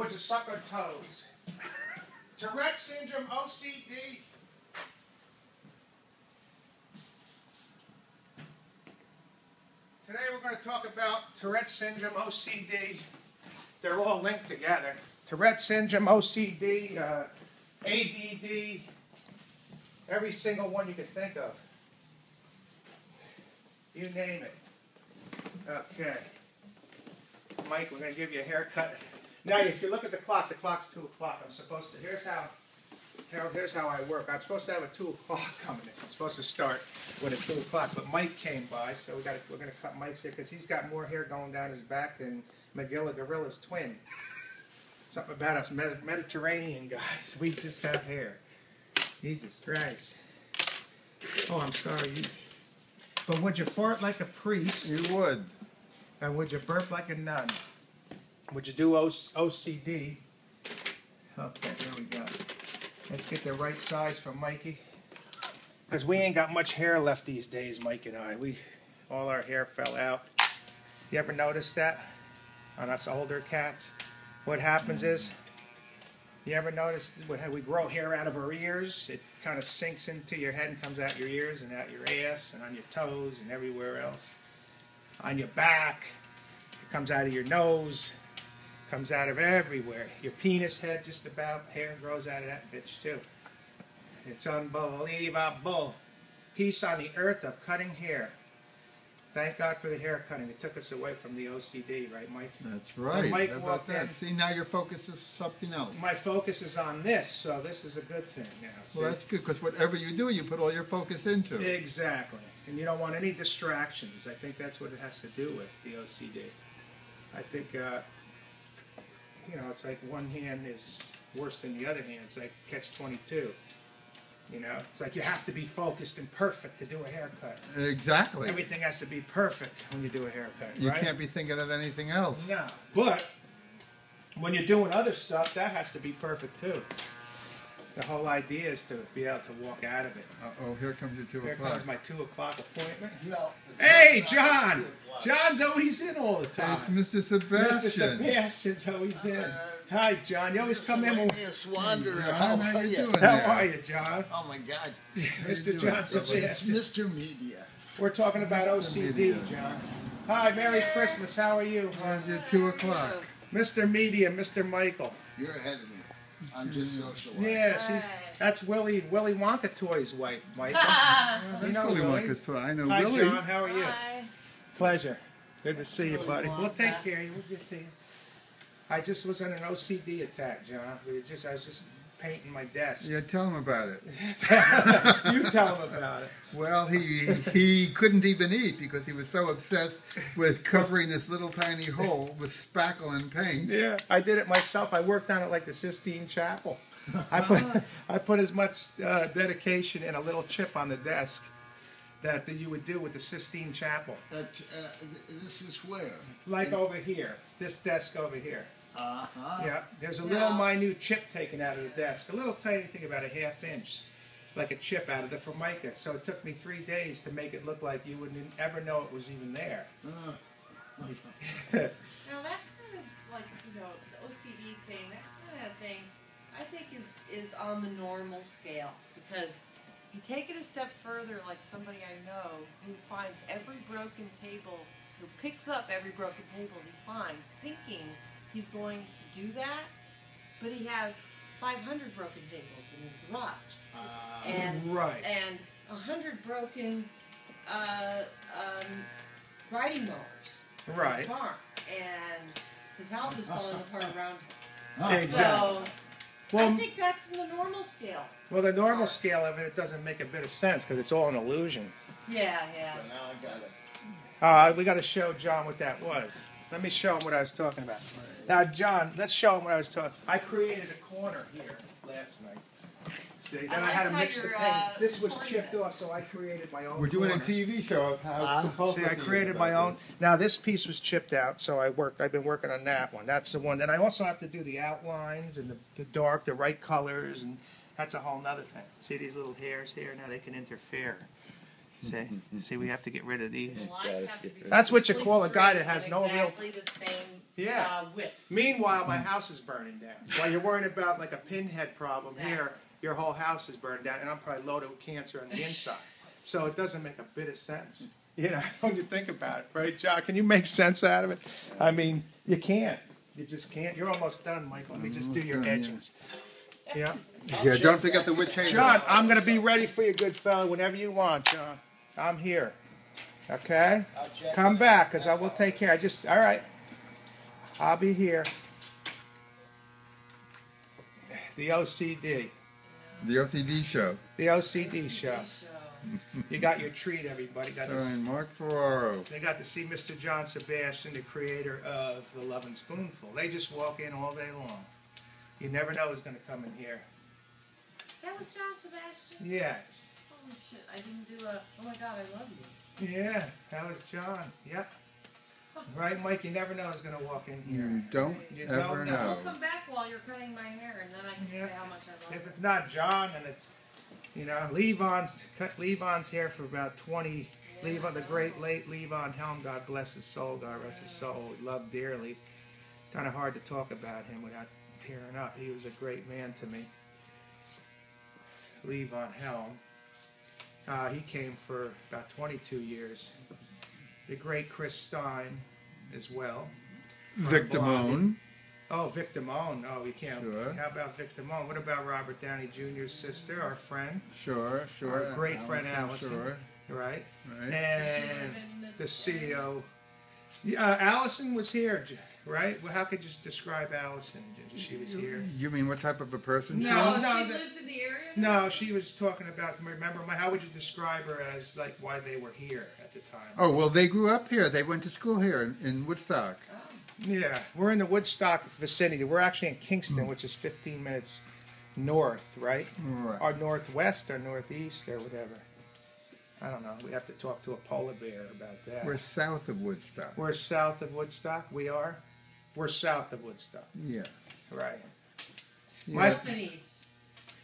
would you suck on toes? Tourette syndrome, OCD. Today we're going to talk about Tourette syndrome, OCD. They're all linked together. Tourette syndrome, OCD, ADD, every single one you can think of. You name it. Okay. Mike, we're going to give you a haircut. Now, if you look at the clock's 2 o'clock. I'm supposed to, here's how I work. I'm supposed to have a 2 o'clock coming in. I'm supposed to start with a 2 o'clock, but Mike came by, so we're going to cut Mike's hair because he's got more hair going down his back than McGilla Gorilla's twin. Something about us Mediterranean guys. We just have hair. Jesus Christ. Oh, I'm sorry. But would you fart like a priest? You would. And would you burp like a nun? Would you do OCD? Okay, there we go. Let's get the right size for Mikey. Because we ain't got much hair left these days, Mike and I. All our hair fell out. You ever notice that on us older cats? What happens is, you ever notice how we grow hair out of our ears? It kind of sinks into your head and comes out your ears and out your ass and on your toes and everywhere else. On your back, it comes out of your nose, comes out of everywhere. Your penis head, just about, hair grows out of that bitch too. It's unbelievable. Peace on the earth of cutting hair. Thank God for the hair cutting. It took us away from the OCD, right, Mike? That's right. Mike How about that? in. See, now your focus is something else. My focus is on this, so this is a good thing now. See? Well, that's good, because whatever you do, you put all your focus into. Exactly. And you don't want any distractions. I think that's what it has to do with the OCD. I think, you know, it's like one hand is worse than the other hand. It's like catch-22. You know, it's like you have to be focused and perfect to do a haircut. Exactly. Everything has to be perfect when you do a haircut, You right? can't be thinking of anything else. No. But when you're doing other stuff, that has to be perfect too. The whole idea is to be able to walk out of it. Uh-oh, here comes your 2 Here o'clock. comes my 2 o'clock appointment. No. Hey, John! John's always in all the time. It's Mr. Sebastian. Mr. Sebastian's always in. Hi, John. You always come in. Miscellaneous wanderer. How are you doing How there? are you, John? Oh my God. Mr. doing? John It's Sebastian. Mr. Media. We're talking about OCD, John. Hi, Merry Christmas. How are you? How's your 2 o'clock? Mr. Media, Mr. Michael. You're ahead of me. I'm just socializing. Yeah, that's Willy Wonka Toy's wife, Michael. That's You know Willy Willie. Wonka's toy. I know Hi, Willie. John. How are you? Hi. Pleasure. Good to see you, buddy. Wonka. We'll take care of you. We'll get to you. I just was on an OCD attack, John. I was just painting my desk. Yeah, tell him about it. You tell him about it. Well, he couldn't even eat because he was so obsessed with covering this little tiny hole with spackle and paint. Yeah, I did it myself. I worked on it like the Sistine Chapel. I put as much dedication in a little chip on the desk that you would do with the Sistine Chapel. This is where? Like over here, this desk over here. Uh-huh. Yeah, there's a little minute chip taken out of the desk, a little tiny thing about a ½ inch, like a chip out of the Formica. So it took me 3 days to make it look like you wouldn't ever know it was even there. Now that kind of like, you know, the OCD thing, that kind of thing, I think is on the normal scale. Because if you take it a step further, like somebody I know who finds every broken table, who picks up every broken table he finds, thinking he's going to do that, but he has 500 broken tables in his garage. And 100 broken riding mowers. In Right. his farm. And his house is falling apart around him. Exactly. So, Well, I think that's the normal scale. well, the normal scale of it doesn't make a bit of sense because it's all an illusion. Yeah, yeah. So now I got it. We got to show John what that was. Let me show him what I was talking about. Now, John, let's show him what I was talking. I created a corner here last night. See, then I like had to how mix the you're, paint. This was recording chipped this. off, so I created my own. We're doing a corner. TV show of how. See, I created my own. Now this piece was chipped out, so I've been working on that one. That's the one. Then I also have to do the outlines and the right colors, and that's a whole nother thing. See these little hairs here? Now they can interfere. See, we have to get rid of these. The lines have to be That's what you perfectly call a guy that straight has and no real- exactly the same. Yeah. width. Meanwhile, my house is burning down. While you're worrying about like a pinhead problem here, Exactly. your whole house is burned down, and I'm probably loaded with cancer on the inside. So it doesn't make a bit of sense. You know, when you think about it, right, John? Can you make sense out of it? I mean, you can't. You just can't. You're almost done, Michael. Let me just do your Almost done, edgings. Yeah. Yeah, don't forget the wood changer. John, I'm going to be ready for you, good fella, whenever you want, John. I'm here. Okay? I'll check Come it. back, because I will take care. All right. I'll be here. The OCD. The OCD show. The OCD show. You got your treat, everybody. Starring Mark Ferraro. They got to see Mr. John Sebastian, the creator of The Lovin' Spoonful. They just walk in all day long. You never know who's going to come in here. That was John Sebastian? Yes. Holy shit, I didn't do a, oh my god, I love you. Yeah, that was John. Yep. Right, Mike? You never know who's going to walk in here. You don't You ever don't know. know. We'll come back while you're cutting my hair and then I can Yeah. say how much I love If you. it's not John, then it's, you know, Levon's cut Levon's hair for about 20. Levon, the great late Levon Helm, God bless his soul, God rest his soul, we love dearly. Kind of hard to talk about him without tearing up. He was a great man to me. Levon Helm. He came for about 22 years. The great Chris Stein as well. Vic Damone. Oh, Vic Damone. Oh, we can't. Sure. How about Vic Damone? What about Robert Downey Jr.'s sister, our friend? Sure, sure. Our great friend Allison. Sure, Right? right. And in this the CEO. Yeah, Allison was here, right? Well, how could you describe Allison? She was here. You mean what type of a person? No, she Oh, is? no, she that- lives in the area? No, she was talking about, remember, how would you describe her as, like, why they were here at the time? Oh, well, they grew up here. They went to school here in Woodstock. Yeah, we're in the Woodstock vicinity. We're actually in Kingston, which is 15 minutes north, right? Right. Or northwest or northeast or whatever. I don't know. We have to talk to a polar bear about that. We're south of Woodstock. We're south of Woodstock. We are? We're south of Woodstock. Yes. Right. Yeah. West and east.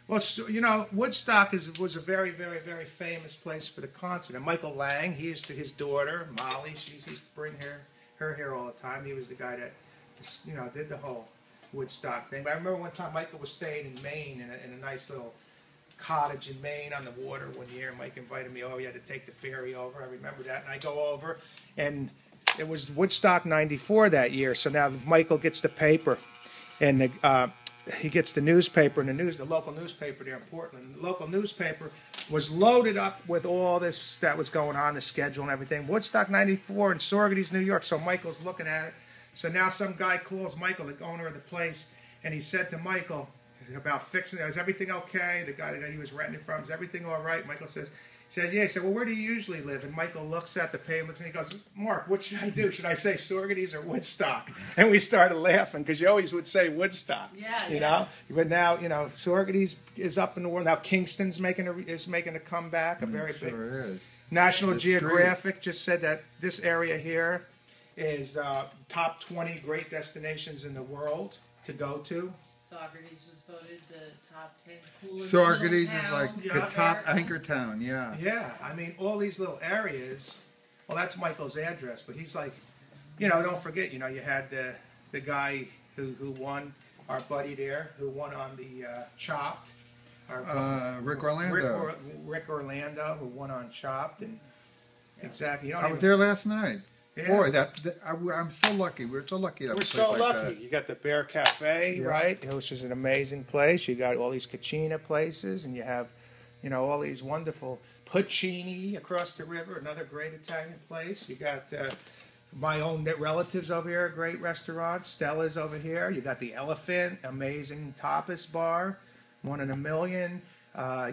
Well, you know, Woodstock was a very, very, very famous place for the concert. And Michael Lang, he used to, his daughter, Molly, she used to bring her here all the time. He was the guy that, you know, did the whole Woodstock thing. But I remember one time Michael was staying in Maine in a nice little cottage in Maine on the water one year. Mike invited me over. He had to take the ferry over. I remember that. And I go over, and it was Woodstock '94 that year. So now Michael gets the paper, and he gets the newspaper, and the local newspaper there in Portland. The local newspaper was loaded up with all this that was going on, the schedule and everything. Woodstock '94 in Saugerties, New York. So Michael's looking at it. So now some guy calls Michael, the owner of the place, and he said to Michael about fixing it. Is everything okay? The guy that he was renting it from, is everything all right? Michael says, yeah. He said, well, where do you usually live? And Michael looks at the paper, and he goes, Mark, what should I do? Should I say Saugerties or Woodstock? And we started laughing because you always would say Woodstock. Yeah, you yeah. know. But now, you know, Saugerties is up in the world. Now Kingston's making a comeback, a very big. Sure is. National The street. Geographic just said that this area here is top 20 great destinations in the world to go to. Socrates was voted the top 10 coolest Saugerties little is town like Yeah. the top America. anchor town, yeah. Yeah, I mean, all these little areas. Well, that's Michael's address, but he's like, you know, don't forget, you know, you had the guy who won, our buddy there, who won on the Chopped. Rick Orlando. Rick Orlando, who won on Chopped, and exactly. You don't I was even- there last night. Yeah. Boy, I'm so lucky. We're so lucky to have We're a place so like lucky. that. You got the Bear Cafe, Yeah. right, which is an amazing place. You got all these Cucina places, and you have, you know, all these wonderful Puccini across the river, another great Italian place. You got my own relatives over here, a great restaurant. Stella's over here. You got the Elephant, amazing tapas bar, 1 in a million.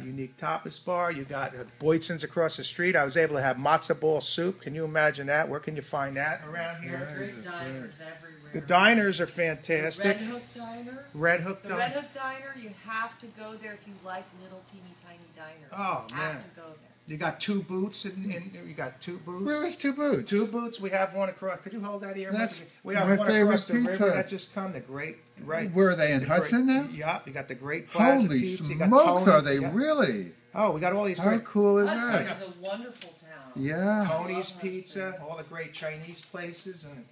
Unique tapas bar. You got Boydson's across the street. I was able to have matzo ball soup. Can you imagine that? Where can you find that around here? Yeah. Great That's diners everywhere. The diners are The fantastic. Red Hook Diner. Red Hook The Diner. Red Hook Diner, you have to go there if you like little teeny tiny diners. Oh, you man. have to go there. You got 2 boots you got 2 boots. Where is Two Boots? 2 boots. We have one across. Could you hold that here? That's we have my one favorite across the pizza. river that just come. The great, right? Where are they, in the Hudson great, now? Yep. You got the Great Plaza Holy Pizza. You got smokes, Tony, are they yeah. really? Oh, we got all these How great. cool is Hudson that? is a wonderful town. Yeah. Tony's Love Pizza, Hudson. all the great Chinese places, and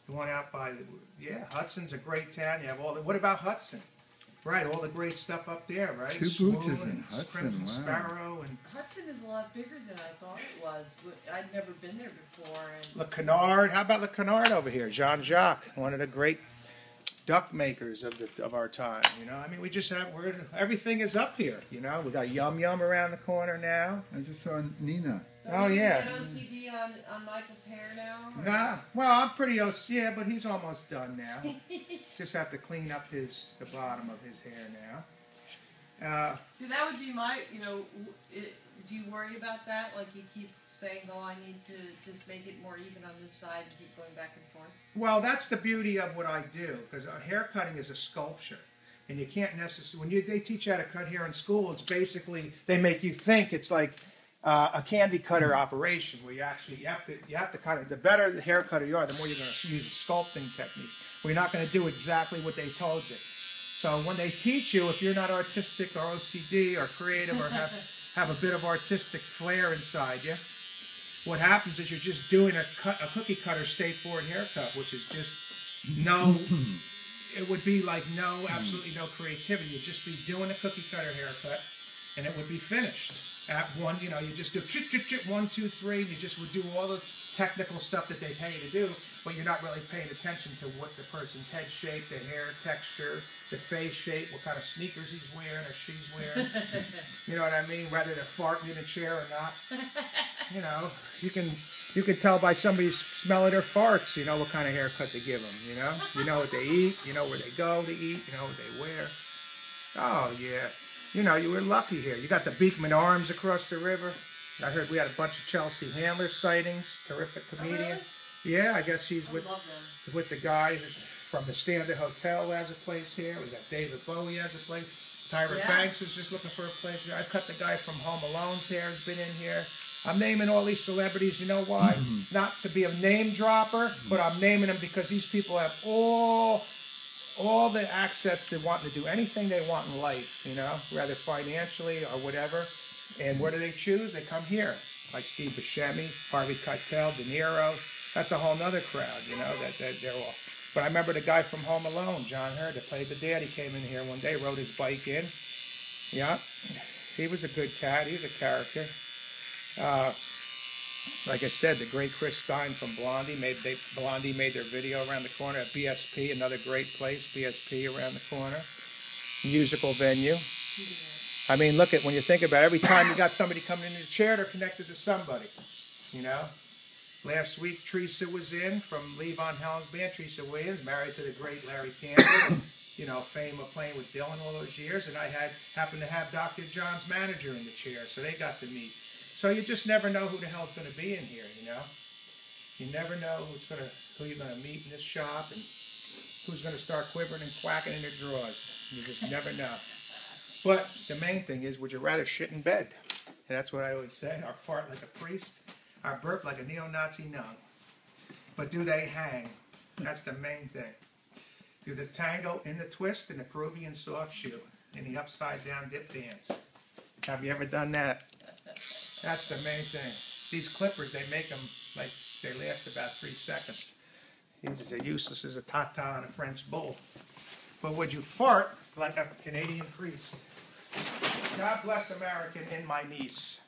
The one out by, yeah, Hudson's a great town. You have all the, what about Hudson? Right, all the great stuff up there, right? Two Boots is in Hudson, Crimson wow. Sparrow, and Hudson is a lot bigger than I thought it was. I'd never been there before. And Le Canard. How about Le Canard over here? Jean Jacques, one of the great duck makers of our time. You know, I mean, we just have everything is up here. You know, we got Yum Yum around the corner now. I just saw Nina. so Oh, you yeah. get OCD on Michael's hair now? Or? Nah, well, I'm pretty yeah, but he's almost done now. Just have to clean up the bottom of his hair now. See, that would be my, do you worry about that? Like you keep saying, oh, I need to just make it more even on this side and keep going back and forth? Well, that's the beauty of what I do, because hair cutting is a sculpture. And you can't necessarily, when they teach you how to cut hair in school, it's basically, they make you think it's like a candy cutter operation where you have to kind of, the better the hair cutter you are, the more you're going to use a sculpting technique. Where you're not going to do exactly what they told you. So when they teach you, if you're not artistic or OCD or creative or have a bit of artistic flair inside you, what happens is you're just doing a cookie cutter straightforward haircut, which is just it would be like absolutely no creativity. You'd just be doing a cookie cutter haircut, and it would be finished. At one, you just do chit, chit, chit, 1, 2, 3, and you just would do all the technical stuff that they pay you to do, but you're not really paying attention to what the person's head shape, the hair texture, the face shape, what kind of sneakers he's wearing or she's wearing. You know what I mean? Whether they're farting in a chair or not. You know, you can tell by somebody's smell of their farts, what kind of haircut to give them, You know what they eat, you know where they go to eat, you know what they wear. Oh, yeah. You were lucky here. You got the Beekman Arms across the river. I heard we had a bunch of Chelsea Handler sightings. Terrific comedian. Oh, really? Yeah, I guess she's with the guy from the Standard Hotel has a place here. We got David Bowie has a place. Tyra Banks was just looking for a place here. I cut the guy from Home Alone's hair has been in here. I'm naming all these celebrities. You know why? Not to be a name dropper, but I'm naming them because these people have all the access to wanting to do anything they want in life, whether financially or whatever. And where do they choose? They come here, like Steve Buscemi, Harvey Keitel, De Niro. That's a whole nother crowd, that they're all. But I remember the guy from Home Alone, John Hurt, that played the dad. He came in here one day, rode his bike in. Yeah, he was a good cat. He was a character. Like I said, the great Chris Stein from Blondie made their video around the corner at BSP, another great place, BSP around the corner. Musical venue. I mean, look at, when you think about it, every time you got somebody coming into the chair, they're connected to somebody, Last week, Teresa was in from Lee Von Helm's band. Teresa Williams, married to the great Larry Campbell, fame of playing with Dylan all those years. And I happened to have Dr. John's manager in the chair, so they got to meet. So you just never know who the hell's going to be in here, You never know who you're going to meet in this shop and who's going to start quivering and quacking in their drawers. You just never know. But the main thing is, would you rather shit in bed? And that's what I always say, or fart like a priest, or burp like a neo-Nazi nun. But do they hang? That's the main thing. Do the tango in the twist and the Peruvian soft shoe in the upside-down dip dance. Have you ever done that? That's the main thing. These clippers, they make them like they last about 3 seconds. These are useless as a tata on a French bull. But would you fart like a Canadian priest? God bless America and my niece.